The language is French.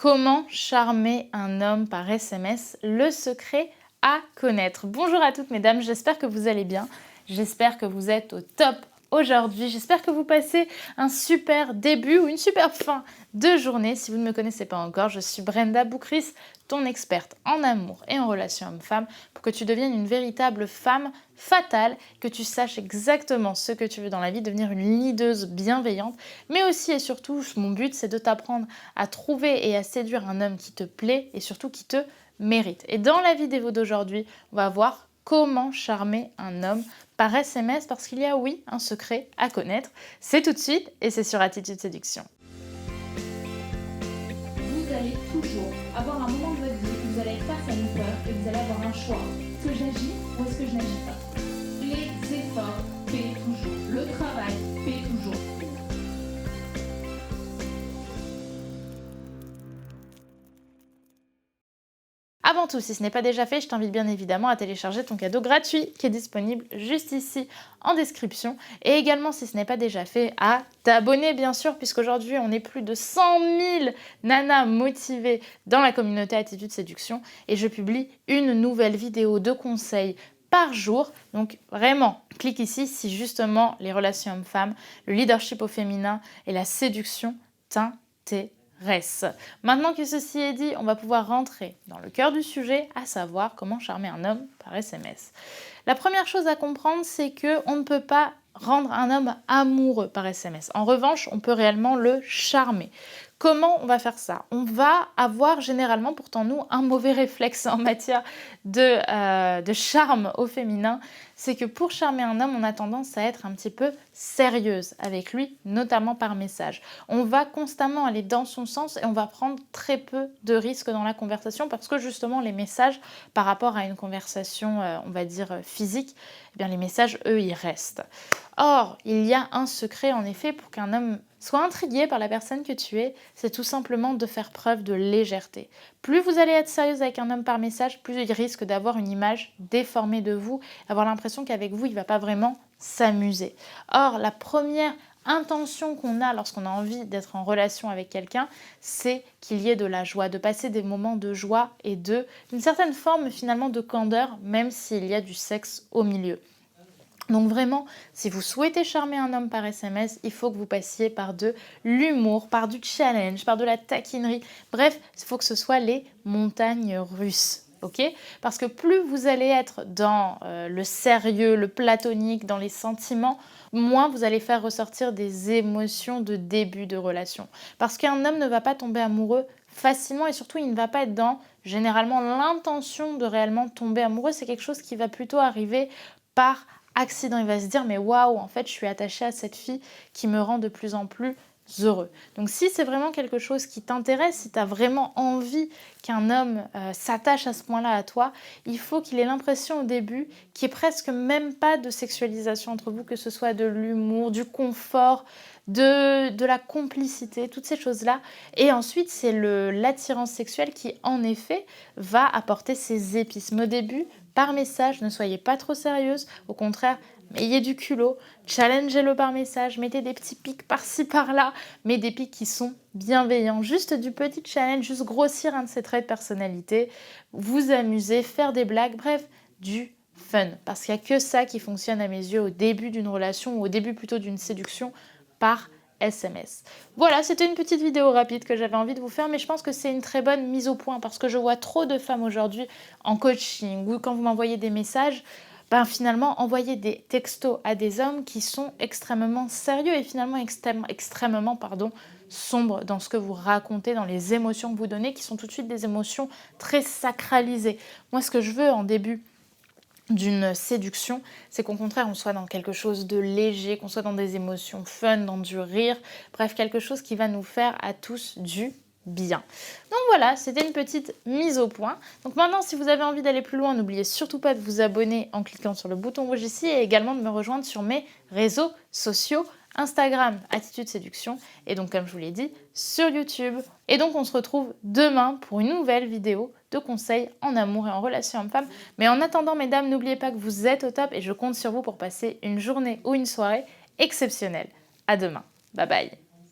Comment charmer un homme par SMS? Le secret à connaître. Bonjour à toutes mesdames, j'espère que vous allez bien. J'espère que vous êtes au top aujourd'hui. J'espère que vous passez un super début ou une super fin de journée. Si vous ne me connaissez pas encore, je suis Brenda Boukris, ton experte en amour et en relations homme-femme, pour que tu deviennes une véritable femme fatale, que tu saches exactement ce que tu veux dans la vie, devenir une leaduse bienveillante, mais aussi et surtout, mon but, c'est de t'apprendre à trouver et à séduire un homme qui te plaît et surtout qui te mérite. Et dans la vidéo d'aujourd'hui, on va voir comment charmer un homme par SMS, parce qu'il y a, oui, un secret à connaître. C'est tout de suite et c'est sur Attitude Séduction. Vous allez toujours avoir un moment de votre vie où vous allez être face à une peur et vous allez avoir un choix. Est-ce que j'agis ou est-ce que je n'agis pas? Les efforts paient toujours. Le travail paie toujours. Avant tout, si ce n'est pas déjà fait, je t'invite bien évidemment à télécharger ton cadeau gratuit qui est disponible juste ici en description. Et également, si ce n'est pas déjà fait, à t'abonner bien sûr, puisqu'aujourd'hui on est plus de 100 000 nanas motivées dans la communauté Attitude Séduction. Et je publie une nouvelle vidéo de conseils par jour. Donc vraiment, clique ici si justement les relations hommes-femmes, le leadership au féminin et la séduction t'intéressent. Maintenant que ceci est dit, on va pouvoir rentrer dans le cœur du sujet, à savoir comment charmer un homme par SMS. La première chose à comprendre, c'est qu'on ne peut pas rendre un homme amoureux par SMS. En revanche, on peut réellement le charmer. Comment on va faire ça? On va avoir généralement, pourtant nous, un mauvais réflexe en matière de charme au féminin. C'est que pour charmer un homme, on a tendance à être un petit peu sérieuse avec lui, notamment par message. On va constamment aller dans son sens et on va prendre très peu de risques dans la conversation parce que justement les messages par rapport à une conversation, on va dire physique, eh bien les messages, eux, ils restent. Or, il y a un secret en effet pour qu'un homme soit intrigué par la personne que tu es, c'est tout simplement de faire preuve de légèreté. Plus vous allez être sérieuse avec un homme par message, plus il risque d'avoir une image déformée de vous, avoir l'impression qu'avec vous, il ne va pas vraiment s'amuser. Or, la première intention qu'on a lorsqu'on a envie d'être en relation avec quelqu'un, c'est qu'il y ait de la joie, de passer des moments de joie et d'une certaine forme finalement de candeur, même s'il y a du sexe au milieu. Donc vraiment, si vous souhaitez charmer un homme par SMS, il faut que vous passiez par de l'humour, par du challenge, par de la taquinerie. Bref, il faut que ce soit les montagnes russes. Okay, parce que plus vous allez être dans le sérieux, le platonique, dans les sentiments, moins vous allez faire ressortir des émotions de début de relation. Parce qu'un homme ne va pas tomber amoureux facilement et surtout il ne va pas être dans généralement l'intention de réellement tomber amoureux. C'est quelque chose qui va plutôt arriver par accident. Il va se dire mais waouh, en fait je suis attachée à cette fille qui me rend de plus en plus heureux. Donc si c'est vraiment quelque chose qui t'intéresse, si tu as vraiment envie qu'un homme s'attache à ce point-là à toi, il faut qu'il ait l'impression au début qu'il n'y ait presque même pas de sexualisation entre vous, que ce soit de l'humour, du confort, de la complicité, toutes ces choses-là. Et ensuite, c'est l'attirance sexuelle qui, en effet, va apporter ses épices. Mais au début, par message, ne soyez pas trop sérieuse. Au contraire, ayez du culot, challengez-le par message, mettez des petits pics par-ci par-là, mais des pics qui sont bienveillants. Juste du petit challenge, juste grossir un de ses traits de personnalité, vous amuser, faire des blagues, bref, du fun. Parce qu'il n'y a que ça qui fonctionne à mes yeux au début d'une relation, ou au début plutôt d'une séduction par SMS. Voilà, c'était une petite vidéo rapide que j'avais envie de vous faire, mais je pense que c'est une très bonne mise au point parce que je vois trop de femmes aujourd'hui en coaching ou quand vous m'envoyez des messages, finalement, envoyer des textos à des hommes qui sont extrêmement sérieux et finalement extrêmement sombres dans ce que vous racontez, dans les émotions que vous donnez, qui sont tout de suite des émotions très sacralisées. Moi, ce que je veux en début d'une séduction, c'est qu'au contraire, on soit dans quelque chose de léger, qu'on soit dans des émotions fun, dans du rire, bref, quelque chose qui va nous faire à tous du bien. Donc voilà, c'était une petite mise au point. Donc maintenant, si vous avez envie d'aller plus loin, n'oubliez surtout pas de vous abonner en cliquant sur le bouton rouge ici et également de me rejoindre sur mes réseaux sociaux, Instagram, Attitude Séduction, et donc comme je vous l'ai dit, sur YouTube. Et donc on se retrouve demain pour une nouvelle vidéo de conseils en amour et en relation homme-femme. Mais en attendant, mesdames, n'oubliez pas que vous êtes au top et je compte sur vous pour passer une journée ou une soirée exceptionnelle. À demain. Bye bye.